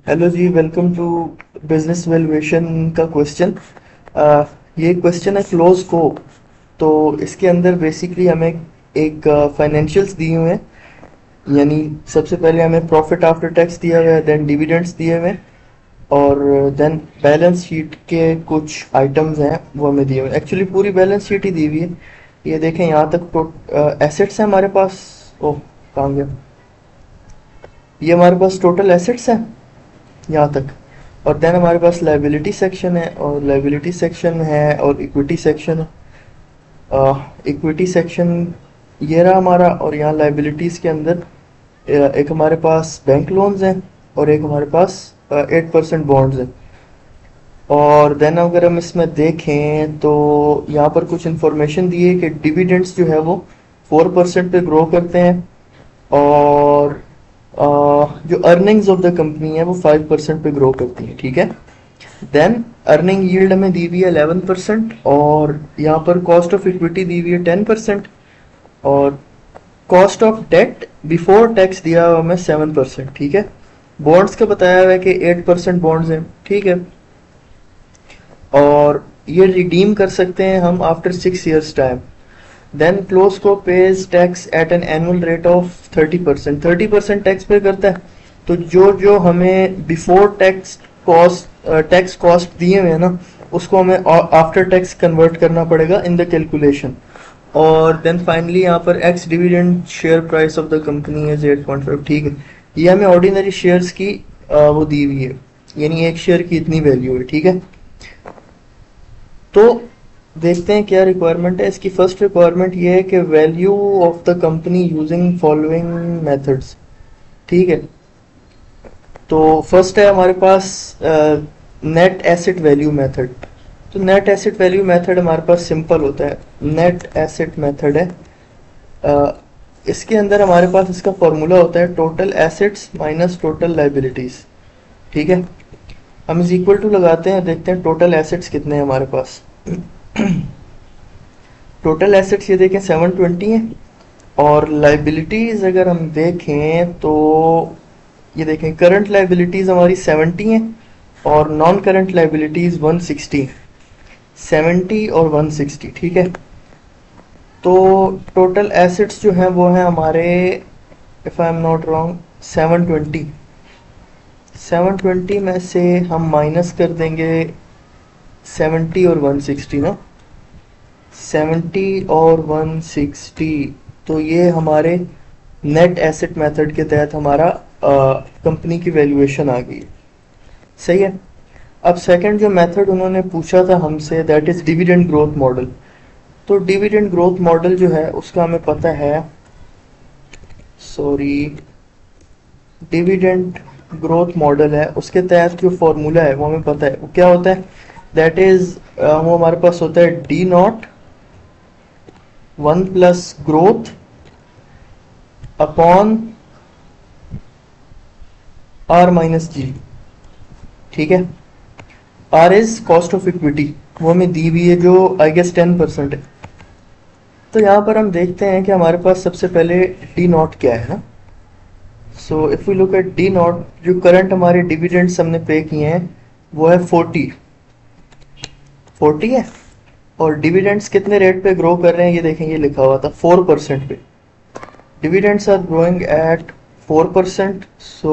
Hello ji, welcome to business valuation का question. ये question है क्लोज को। तो इसके अंदर बेसिकली हमें एक फाइनेंशियल्स दिए हुए हैं, यानी सबसे पहले हमें प्रॉफिट आफ्टर टैक्स दिया हुआ है, देन डिविडेंड्स दिए हुए हैं, और देन बैलेंस शीट के कुछ आइटम्स हैं वो हमें दिए हुए हैं। एक्चुअली पूरी बैलेंस शीट ही दी हुई है। ये देखें, यहाँ तक तो एसेट्स हैं हमारे पास। ओह, कहाँ गया? ये हमारे पास टोटल एसेट्स हैं यहाँ तक। और देन हमारे पास लाइबिलिटी सेक्शन है, और लाइबिलिटी सेक्शन है, और इक्विटी सेक्शन है। इक्विटी सेक्शन ये रहा हमारा, और यहाँ लाइबिलिटीज के अंदर एक हमारे पास बैंक लोन्स हैं, और एक हमारे पास 8% बॉन्ड्स हैं। और देन अगर हम इसमें देखें तो यहाँ पर कुछ इंफॉर्मेशन दी है कि डिविडेंड्स जो है वो 4% पे ग्रो करते हैं, और जो अर्निंग्स ऑफ द कंपनी है वो 5% पे ग्रो करती है। ठीक है। देन अर्निंग यील्ड हमें दी हुई है 11%, और यहाँ पर कॉस्ट ऑफ इक्विटी दी हुई है 10%, और cost of debt before tax दिया हुआ हमें 7%। ठीक है। बॉन्ड्स का बताया हुआ है कि 8% बॉन्ड्स हैं। ठीक है। और ये रिडीम कर सकते हैं हम after 6 years time. Then Close Co pays tax at an annual rate of 30%। 30% tax pay करता है। तो जो जो हमें बिफोर टैक्स कॉस्ट दिए हुए हैं ना, उसको हमें आफ्टर टैक्स कन्वर्ट करना पड़ेगा इन द कैलकुलेशन। और देन फाइनली यहाँ पर x dividend share price of the company is 8.5। ठीक है। ये हमें ऑर्डिनरी शेयर्स की वो दी हुई है, यानी एक शेयर की इतनी वैल्यू है। ठीक है। तो देखते हैं क्या रिक्वायरमेंट है इसकी। फर्स्ट रिक्वायरमेंट ये है कि value of the company using following methods. ठीक है। तो फर्स्ट है हमारे पास नेट एसेट वैल्यू मेथड। तो नेट एसेट वैल्यू मेथड हमारे पास सिंपल होता है। नेट एसेट मेथड है। अ, इसके अंदर हमारे पास इसका फॉर्मूला होता है total assets minus total liabilities. ठीक है। हम इज इक्वल टू लगाते हैं, देखते हैं टोटल एसेट्स कितने हैं हमारे पास। टोटल एसेट्स ये देखें 720 है, और लाइबिलिटीज अगर हम देखें तो ये देखें करंट लाइबिलिटीज हमारी 70 है, और नॉन करंट लाइबिलिटीज 160। 70 और 160। ठीक है। तो टोटल एसेट्स जो हैं वो हैं हमारे, if I am not wrong, 720। 720 में से हम माइनस कर देंगे 70 और 160 ना। 70 और 160, तो ये हमारे नेट एसेट मेथड के तहत हमारा कंपनी की वैल्यूएशन आ गई। सही है। अब सेकंड जो मेथड उन्होंने पूछा था हमसे, that is dividend growth model. तो डिविडेंड ग्रोथ मॉडल जो है उसका हमें पता है, सॉरी, डिविडेंड ग्रोथ मॉडल है, उसके तहत जो फॉर्मूला है वो हमें पता है। वो क्या होता है? दैट इज वो हमारे पास होता है D nought 1 plus growth upon R minus G. ठीक है। R is cost of equity, वो हमें दी हुई है जो आई गेस 10% है। तो यहाँ पर हम देखते हैं कि हमारे पास सबसे पहले डी नॉट क्या है ना। So if we look at D nought, जो करंट हमारे डिविडेंड्स हमने पे किए हैं वो है 40 है। और डिविडेंड्स कितने रेट पे ग्रो कर रहे हैं ये देखें, ये लिखा हुआ था 4% पे। Dividends are growing at 4%। So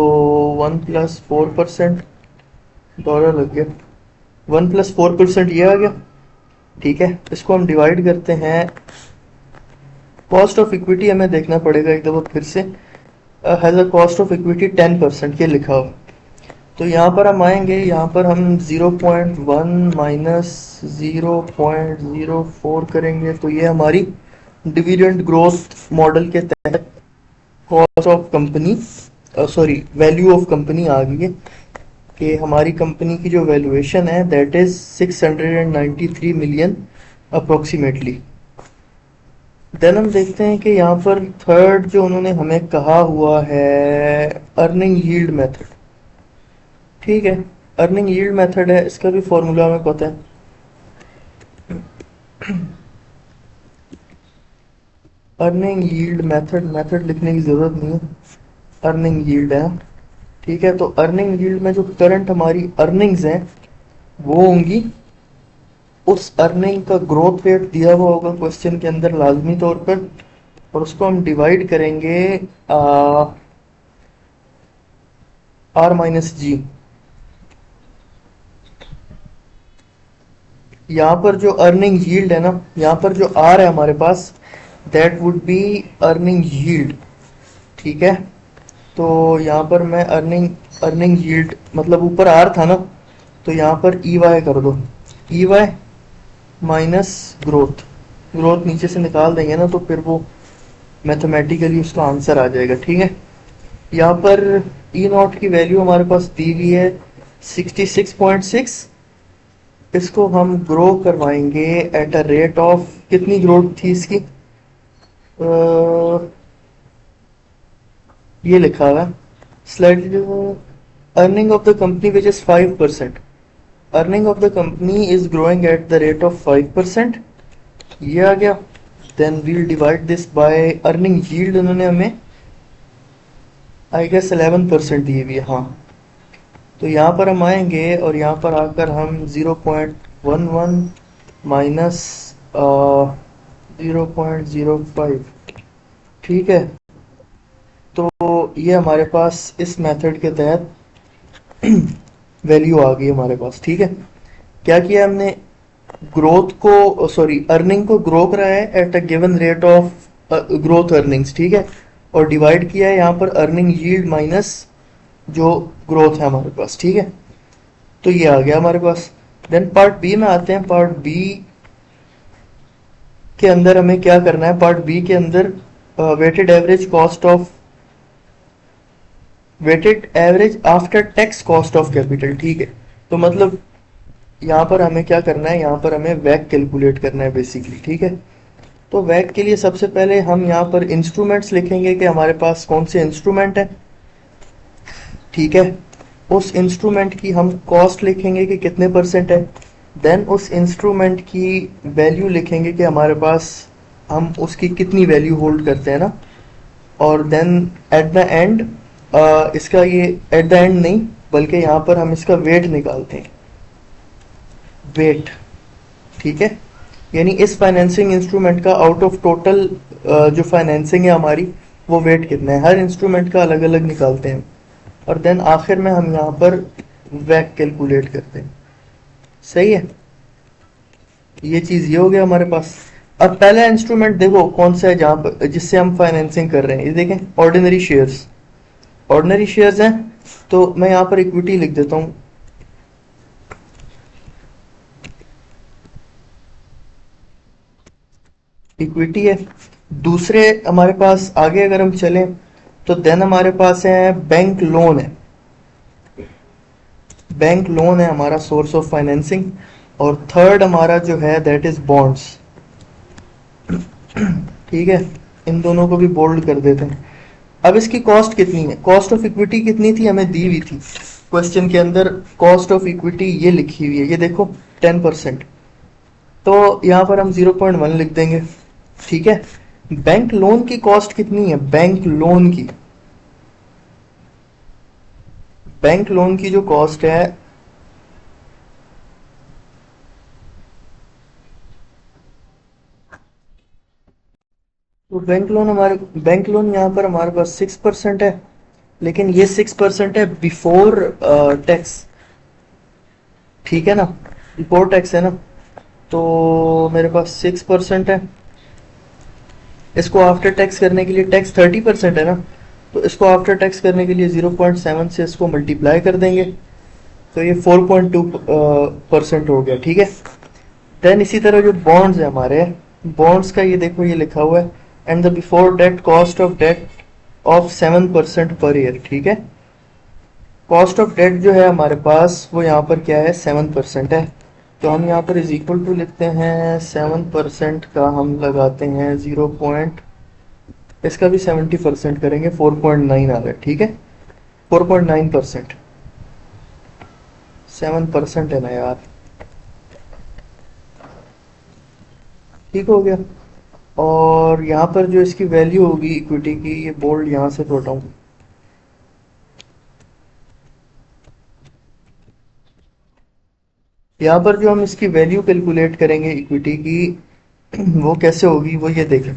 1 plus 4%, dollar लग गया, 1 प्लस 4% ये आ गया। ठीक है। इसको हम डिवाइड करते हैं। कॉस्ट ऑफ इक्विटी हमें देखना पड़ेगा एक दफा फिर से। Has a cost of equity 10%, ये लिखा हो। तो यहाँ पर हम आएंगे, यहाँ पर हम 0.1 माइनस 0.04 करेंगे, तो ये हमारी डिविडेंड ग्रोथ मॉडल के तहत cost of company, sorry, value of company आ गई है। कि हमारी कंपनी की जो वैल्यूएशन है that is 693 million approximately. Then हम देखते हैं कि यहाँ पर थर्ड जो उन्होंने हमें कहा हुआ है, अर्निंग यील्ड मेथड। ठीक है। अर्निंग यील्ड मेथड है, इसका भी फॉर्मूला हमें पता है। अर्निंग यील्ड मेथड, मेथड लिखने की जरूरत नहीं है, अर्निंग यील्ड है। ठीक है, तो अर्निंग यील्ड में जो करंट हमारी अर्निंग्स हैं वो होंगी, उस अर्निंग का ग्रोथ रेट दिया हुआ होगा क्वेश्चन के अंदर लाजमी तौर पर, और उसको हम डिवाइड करेंगे आर माइनस जी। यहाँ पर जो अर्निंग यील्ड है ना, यहाँ पर जो आर है हमारे पास, that would be earning yield. ठीक है, तो यहाँ पर मैं अर्निंग अर्निंग यील्ड मतलब ऊपर आर था ना, तो यहाँ पर ई वाई कर दो, E Y minus growth. Growth नीचे से निकाल देंगे ना तो फिर वो मैथमेटिकली उसका आंसर आ जाएगा। ठीक है, यहाँ पर ई नॉट की वैल्यू हमारे पास दी हुई है 66.6। इसको हम ग्रो करवाएंगे एट अ रेट ऑफ, कितनी ग्रोथ थी इसकी, ये लिखा हुआ है slide, earning of the company which is 5%, earning of the company is growing at the rate of 5%, ये आ गया। Then we'll divide this by earning yield, उन्होंने हमें आई गेस 11% दी हुई है। हाँ, तो यहाँ पर हम आएंगे और यहाँ पर आकर हम 0.11 माइनस 0.05, ठीक है, तो ये हमारे पास इस मेथड के तहत वैल्यू आ गई हमारे पास। ठीक है, क्या किया हमने, ग्रोथ को, सॉरी अर्निंग को ग्रो कराया है at a given rate of growth earnings. ठीक है, और डिवाइड किया है यहाँ पर अर्निंग यील्ड माइनस जो ग्रोथ है हमारे पास। ठीक है, तो ये आ गया हमारे पास। देन पार्ट बी में आते हैं। पार्ट बी के अंदर हमें क्या करना है, पार्ट बी के अंदर weighted average cost of, weighted average after tax cost of capital. ठीक है, तो मतलब यहाँ पर हमें क्या करना है, यहाँ पर हमें वैक कैलकुलेट करना है बेसिकली। ठीक है, तो वैक के लिए सबसे पहले हम यहाँ पर इंस्ट्रूमेंट्स लिखेंगे कि हमारे पास कौन से इंस्ट्रूमेंट है। ठीक है, उस इंस्ट्रूमेंट की हम कॉस्ट लिखेंगे कि कितने परसेंट है, देन उस इंस्ट्रूमेंट की वैल्यू लिखेंगे कि हमारे पास हम उसकी कितनी वैल्यू होल्ड करते हैं ना, और देन एट द एंड इसका, ये एट द एंड नहीं बल्कि यहाँ पर हम इसका वेट निकालते हैं, वेट। ठीक है, यानी इस फाइनेंसिंग इंस्ट्रूमेंट का आउट ऑफ टोटल जो फाइनेंसिंग है हमारी, वो वेट कितना है, हर इंस्ट्रूमेंट का अलग अलग निकालते हैं, और देन आखिर में हम यहाँ पर वैक कैलकुलेट करते हैं। सही है, ये चीज ये हो गया हमारे पास। अब पहला इंस्ट्रूमेंट देखो कौन सा है जहां पर जिससे हम फाइनेंसिंग कर रहे हैं, ये देखें ऑर्डिनरी शेयर्स। ऑर्डिनरी शेयर्स हैं तो मैं यहाँ पर इक्विटी लिख देता हूँ, इक्विटी है। दूसरे हमारे पास आगे अगर हम चलें तो देन हमारे पास है बैंक लोन है, बैंक लोन है हमारा सोर्स ऑफ फाइनेंसिंग। और थर्ड हमारा जो है दैट इज बॉन्ड्स। ठीक है, इन दोनों को भी बोल्ड कर देते हैं। अब इसकी कॉस्ट कितनी है, कॉस्ट ऑफ इक्विटी कितनी थी, हमें दी हुई थी क्वेश्चन के अंदर, कॉस्ट ऑफ इक्विटी ये लिखी हुई है, ये देखो 10%, तो यहाँ पर हम 0.1 लिख देंगे। ठीक है, बैंक लोन की कॉस्ट कितनी है, बैंक लोन की, बैंक लोन की जो कॉस्ट है तो बैंक लोन यहाँ पर हमारे पास 6% है, लेकिन ये 6% है बिफोर टैक्स। ठीक है ना, बिफोर टैक्स है ना, तो मेरे पास 6% है। इसको आफ्टर टैक्स करने के लिए, टैक्स 30% है ना, तो इसको आफ्टर टैक्स करने के लिए 0.7 से इसको मल्टीप्लाई कर देंगे, तो ये 4.2% हो गया। ठीक है, देन इसी तरह जो बॉन्ड्स है हमारे, बॉन्ड्स का ये देखो ये लिखा हुआ है, and the before debt cost of debt of 7% per year. ठीक है, कॉस्ट ऑफ डेट जो है हमारे पास वो यहाँ पर क्या है, 7% है, तो हम यहाँ पर इज इक्वल टू लिखते हैं 7% का हम लगाते हैं 0 पॉइंट, इसका भी 70% करेंगे, 4.9 आ रहा है। ठीक है, 4.9%, 7% है ना यार, ठीक हो गया। और यहाँ पर जो इसकी वैल्यू होगी इक्विटी की, ये बोल्ड यहाँ से तोड़ता हूँ, यहाँ पर जो हम इसकी वैल्यू कैलकुलेट करेंगे इक्विटी की, वो कैसे होगी वो ये देखें।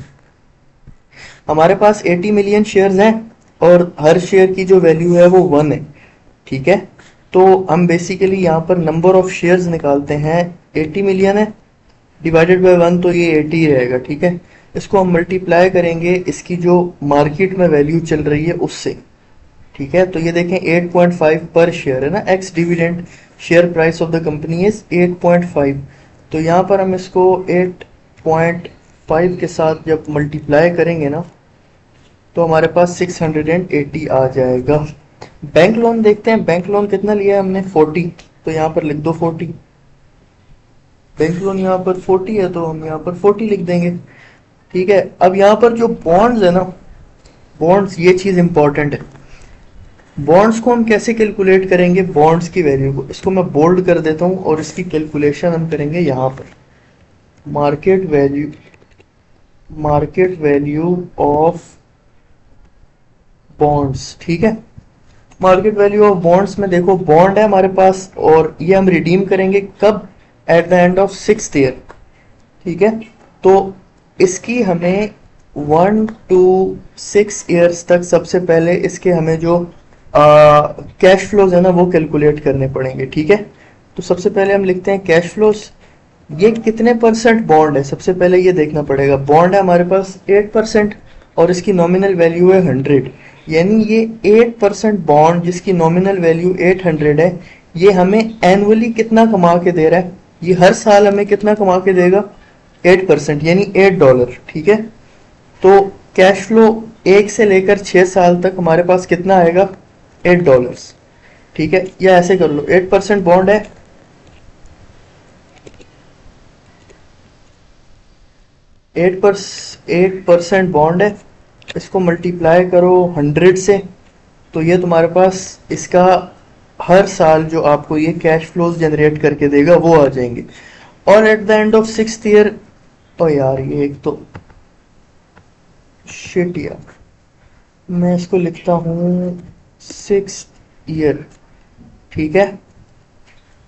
हमारे पास 80 मिलियन शेयर्स हैं और हर शेयर की जो वैल्यू है वो 1 है, ठीक है। तो हम बेसिकली यहाँ पर नंबर ऑफ शेयर्स निकालते हैं, 80 मिलियन है डिवाइडेड बाय 1, तो ये 80 रहेगा, ठीक है। इसको हम मल्टीप्लाई करेंगे इसकी जो मार्केट में वैल्यू चल रही है उससे, ठीक है। तो ये देखें 8.5 पर शेयर है ना, x dividend share price of the company is 8.5। तो यहाँ पर हम इसको 8.5 के साथ जब मल्टीप्लाई करेंगे ना, तो हमारे पास 680 आ जाएगा। बैंक लोन देखते हैं, बैंक लोन कितना लिया है हमने, 40, तो यहाँ पर लिख दो 40। बैंक लोन यहाँ पर 40 है तो हम यहाँ पर 40 लिख देंगे, ठीक है। अब यहाँ पर जो बॉन्ड्स है ना, बॉन्ड्स, ये चीज इंपॉर्टेंट है। बॉन्ड्स को हम कैसे कैलकुलेट करेंगे, बॉन्ड्स की वैल्यू को, इसको मैं बोल्ड कर देता हूँ और इसकी कैलकुलेशन हम करेंगे यहाँ पर, मार्केट वैल्यू ऑफ बॉन्ड्स, ठीक है। मार्केट वैल्यू ऑफ बॉन्ड्स में देखो, बॉन्ड है हमारे पास और ये हम रिडीम करेंगे कब, eight the end of 6th year, ठीक है। तो इसकी हमें 1 to 6 ईयर्स तक सबसे पहले इसके हमें जो कैश फ्लोज है ना वो कैलकुलेट करने पड़ेंगे, ठीक है। तो सबसे पहले हम लिखते हैं कैश फ्लोज। ये कितने परसेंट बॉन्ड है, सबसे पहले ये देखना पड़ेगा। बॉन्ड है हमारे पास 8% और इसकी नॉमिनल वैल्यू है 100, यानी ये 8% बॉन्ड जिसकी नॉमिनल वैल्यू 800 है, ये हमें एनुअली कितना कमा के दे रहा है, ये हर साल हमें कितना कमा के देगा, 8%, यानी $8, ठीक है। तो कैश फ्लो 1 से लेकर 6 साल तक हमारे पास कितना आएगा, $8, ठीक है। या ऐसे कर लो, 8% बॉन्ड है, 8% बॉन्ड है, इसको मल्टीप्लाई करो 100 से, तो ये तुम्हारे पास इसका हर साल जो आपको ये कैश फ्लोज जनरेट करके देगा वो आ जाएंगे। और at the end of 6th year, ओ यार ये एक तो शिट यार, मैं इसको लिखता हूँ 6th ईयर, ठीक है।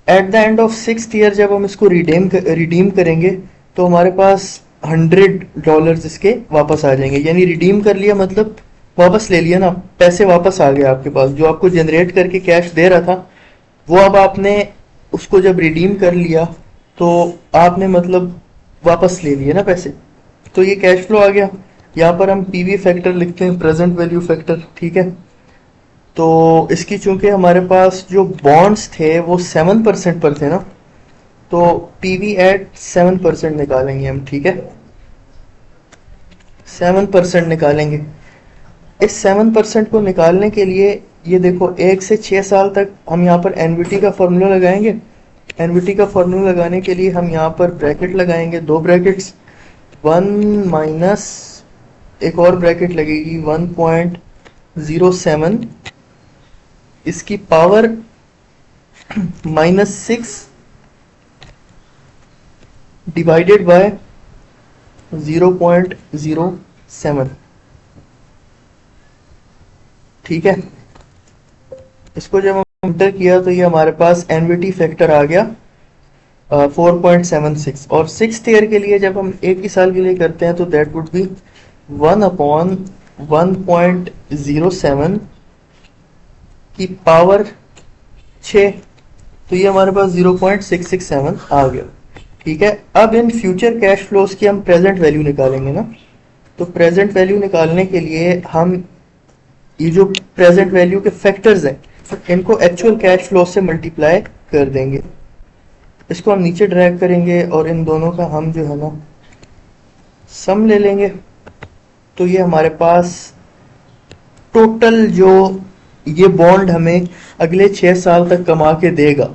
Eight the end of 6th year जब हम इसको रिडीम करेंगे तो हमारे पास $100 इसके वापस आ जाएंगे, यानी रिडीम कर लिया मतलब वापस ले लिया ना, पैसे वापस आ गए आपके पास। जो आपको जनरेट करके कैश दे रहा था वो अब आपने उसको जब रिडीम कर लिया तो आपने मतलब वापस ले लिए ना पैसे, तो ये कैश फ्लो आ गया। यहाँ पर हम पीवी फैक्टर लिखते हैं, प्रेजेंट वैल्यू फैक्टर, ठीक है। तो इसकी चूंकि हमारे पास जो बॉन्ड्स थे वो 7% पर थे ना, तो पीवी एट 7% निकालेंगे हम, ठीक है। 7% निकालेंगे। इस 7% को निकालने के लिए ये देखो 1 से 6 साल तक हम यहाँ पर एनवीटी का फॉर्मूला लगाएंगे। एनवीटी का फॉर्मूला लगाने के लिए हम यहाँ पर ब्रैकेट लगाएंगे, 2 ब्रैकेट्स, 1 माइनस एक और ब्रैकेट लगेगी 1.07, इसकी पावर -6 डिवाइडेड बाय 0.07, ठीक है। इसको जब हम एंटर किया तो ये हमारे पास एनवीटी फैक्टर आ गया 4.76, और 6th ईयर के लिए जब हम एक ही साल के लिए करते हैं तो दैट वुड बी 1/1.07 की पावर 6, तो ये हमारे पास 0.667 आ गया, ठीक है। अब इन फ्यूचर कैश फ्लोज की हम प्रेजेंट वैल्यू निकालेंगे ना, तो प्रेजेंट वैल्यू निकालने के लिए हम ये जो प्रेजेंट वैल्यू के फैक्टर्स हैं इनको एक्चुअल कैश फ्लो से मल्टीप्लाई कर देंगे। इसको हम नीचे ड्रैग करेंगे और इन दोनों का हम जो है ना सम ले लेंगे, तो ये हमारे पास टोटल जो ये बॉन्ड हमें अगले 6 साल तक कमा के देगा,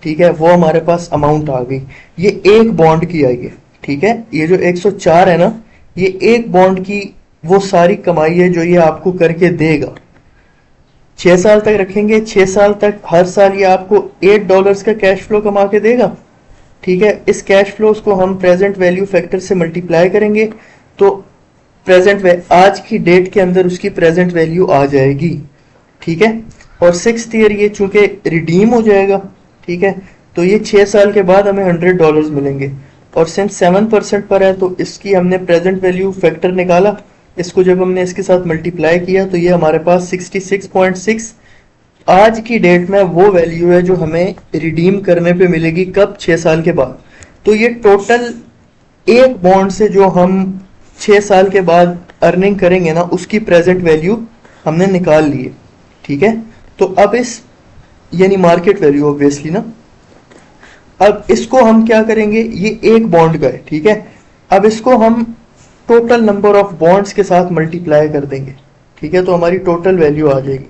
ठीक है, वो हमारे पास अमाउंट आ गई। ये एक बॉन्ड की आई है, ठीक है। ये जो 104 है ना, ये एक बॉन्ड की वो सारी कमाई है जो ये आपको करके देगा। 6 साल तक रखेंगे, 6 साल तक हर साल ये आपको $8 का कैश फ्लो कमा के देगा, ठीक है। इस कैश फ्लोज को हम प्रेजेंट वैल्यू फैक्टर से मल्टीप्लाई करेंगे तो आज की डेट के अंदर उसकी प्रेजेंट वैल्यू आ जाएगी, ठीक है। और 6th ईयर ये चूंकि रिडीम हो जाएगा, ठीक है, तो तो ये 6 साल के बाद हमें $100 मिलेंगे। और सिंस 7% पर है तो इसकी हमने प्रेजेंट वैल्यू फैक्टर निकाला, इसको जब हमने इसके साथ मल्टीप्लाई किया तो ये हमारे पास 66.6 आज की डेट में वो वैल्यू है जो हमें रिडीम करने पे मिलेगी। कब? 6 साल के बाद। तो ये टोटल एक बॉन्ड से जो हम 6 साल के बाद अर्निंग करेंगे ना, उसकी प्रेजेंट वैल्यू हमने निकाल ली है। ठीक है, तो अब इस यानी मार्केट वैल्यू ऑब्वियसली ना, अब इसको हम क्या करेंगे, ये एक बॉन्ड का है। ठीक है, अब इसको हम टोटल नंबर ऑफ बॉन्ड्स के साथ मल्टीप्लाई कर देंगे। ठीक है, तो हमारी टोटल वैल्यू आ जाएगी।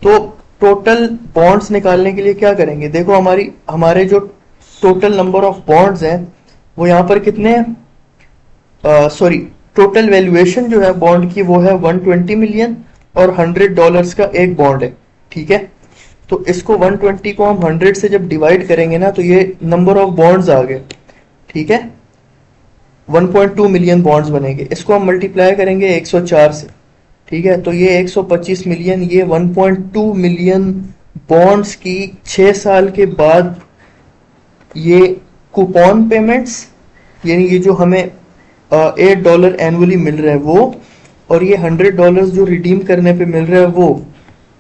तो टोटल बॉन्ड्स निकालने के लिए क्या करेंगे, देखो हमारे जो टोटल नंबर ऑफ बॉन्ड्स हैं वो यहाँ पर कितने हैं, सॉरी टोटल वैल्यूएशन जो है बॉन्ड की वो है 120 मिलियन और $100 का एक बॉन्ड है। ठीक है, तो इसको 120 को हम 100 से जब डिवाइड करेंगे ना तो ये नंबर ऑफ बॉन्ड्स आ गए। ठीक है, 1.2 मिलियन बॉन्ड्स बनेंगे। इसको हम मल्टीप्लाई करेंगे 104 से। ठीक है, तो ये 125 मिलियन, ये 1.2 मिलियन बॉन्ड्स की 6 साल के बाद ये कूपन पेमेंट्स, यानी ये जो हमें $8 एनुअली मिल रहा है वो, और ये $100 जो रिडीम करने पे मिल रहा है वो।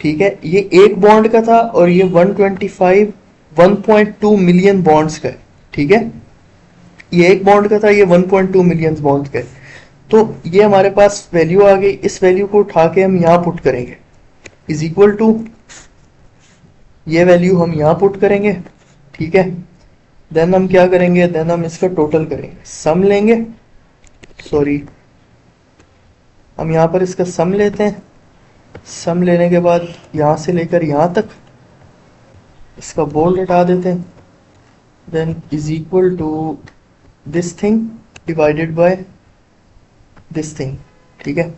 ठीक है, ये एक बॉन्ड का था और ये 1.2 मिलियन बॉन्ड्स का है। ठीक है, ये एक बॉन्ड का था, ये 1.2 मिलियन बॉन्ड का है। तो ये हमारे पास वैल्यू आ गई। इस वैल्यू को उठा के हम यहाँ पुट करेंगे, इज इक्वल टू ये वैल्यू हम यहाँ पुट करेंगे। ठीक है, देन हम क्या करेंगे, देन हम इसका टोटल करेंगे, सम लेंगे। सॉरी, हम यहाँ पर इसका सम लेते हैं। सम लेने के बाद यहाँ से लेकर यहाँ तक इसका बोल्ड हटा देते हैं, then is equal to this thing divided by this thing. ठीक है,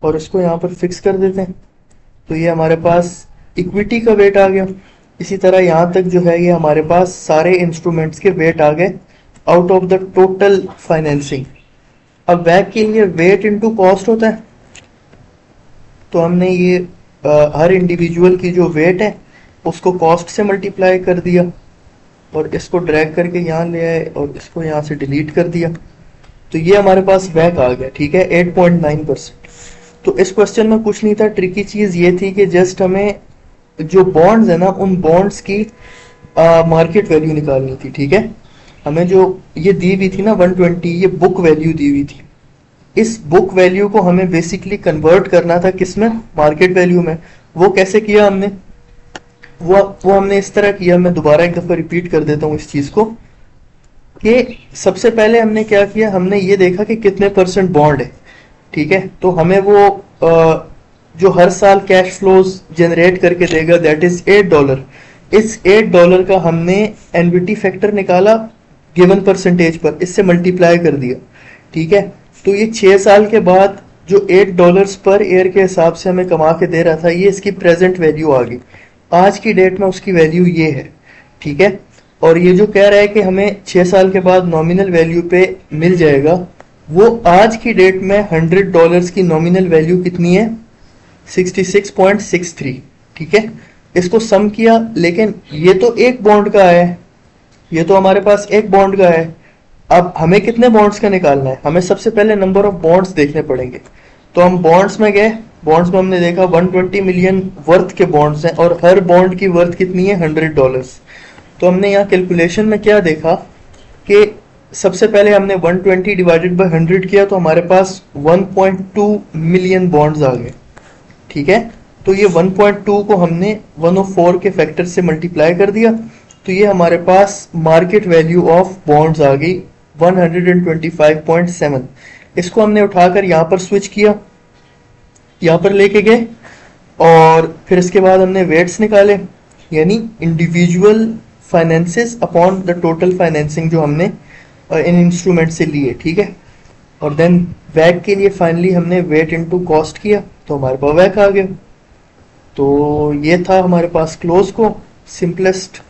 और इसको यहाँ पर फिक्स कर देते हैं। तो ये हमारे पास इक्विटी का वेट आ गया। इसी तरह यहाँ तक जो है ये हमारे पास सारे इंस्ट्रूमेंट्स के वेट आ गए out of the total financing. अब वैक के लिए वेट इनटू कॉस्ट होता है, तो हमने ये हर इंडिविजुअल की जो वेट है उसको कॉस्ट से मल्टीप्लाई कर दिया और इसको ड्रैग करके यहाँ ले आए और इसको यहाँ से डिलीट कर दिया। तो ये हमारे पास वैक आ गया। ठीक है, 8.9%। तो इस क्वेश्चन में कुछ नहीं था, ट्रिकी चीज ये थी कि जस्ट हमें जो बॉन्ड्स है ना उन बॉन्ड्स की मार्केट वैल्यू निकालनी थी। ठीक है, हमें जो ये दी हुई थी ना 120, ये बुक वैल्यू दी हुई थी। इस बुक वैल्यू को हमें बेसिकली कन्वर्ट करना था किसमें, मार्केट वैल्यू में। वो कैसे किया हमने, वो हमने इस तरह किया। मैं दोबारा एक दफा रिपीट कर देता हूँ इस चीज को, कि सबसे पहले हमने क्या किया, हमने ये देखा कि कितने परसेंट बॉन्ड है। ठीक है, तो हमें वो जो हर साल कैश फ्लोज जनरेट करके देगा दैट इज $8। इस $8 का हमने एनवीटी फैक्टर निकाला गिवन परसेंटेज पर, इससे मल्टीप्लाई कर दिया। ठीक है, तो ये 6 साल के बाद जो $8 पर ईयर के हिसाब से हमें कमा के दे रहा था, ये इसकी प्रेजेंट वैल्यू आ गई। आज की डेट में उसकी वैल्यू ये है। ठीक है, और ये जो कह रहा है कि हमें 6 साल के बाद नॉमिनल वैल्यू पे मिल जाएगा, वो आज की डेट में $100 की नॉमिनल वैल्यू कितनी है, 66.63। ठीक है, इसको सम किया, लेकिन ये तो एक बॉन्ड का है, ये तो हमारे पास एक बॉन्ड का है। अब हमें कितने बॉन्ड्स का निकालना है, हमें सबसे पहले नंबर ऑफ बॉन्ड्स देखने पड़ेंगे। तो हम बॉन्ड्स में गए, बॉन्ड्स में हमने देखा 120 मिलियन वर्थ के बॉन्ड्स हैं और हर बॉन्ड की वर्थ कितनी है, $100। तो हमने यहाँ कैलकुलेशन में क्या देखा कि सबसे पहले हमने 120 डिवाइडेड बाय 100 किया तो हमारे पास 1.2 मिलियन बॉन्ड्स आ गए। ठीक है, तो ये 1.2 को हमने 104 के फैक्टर से मल्टीप्लाई कर दिया, तो ये हमारे पास मार्केट वैल्यू ऑफ बॉन्ड्स आ गई 125.7। इसको हमने उठाकर यहाँ पर स्विच किया, यहाँ पर लेके गए और फिर इसके बाद हमने वेट्स निकाले, यानी individual finances upon the total financing जो हमने इन इंस्ट्रूमेंट से लिए। ठीक है, और देन वैक के लिए फाइनली हमने वेट इनटू कॉस्ट किया तो हमारे पास वैक आ गया। तो ये था हमारे पास क्लोज को सिंपलेस्ट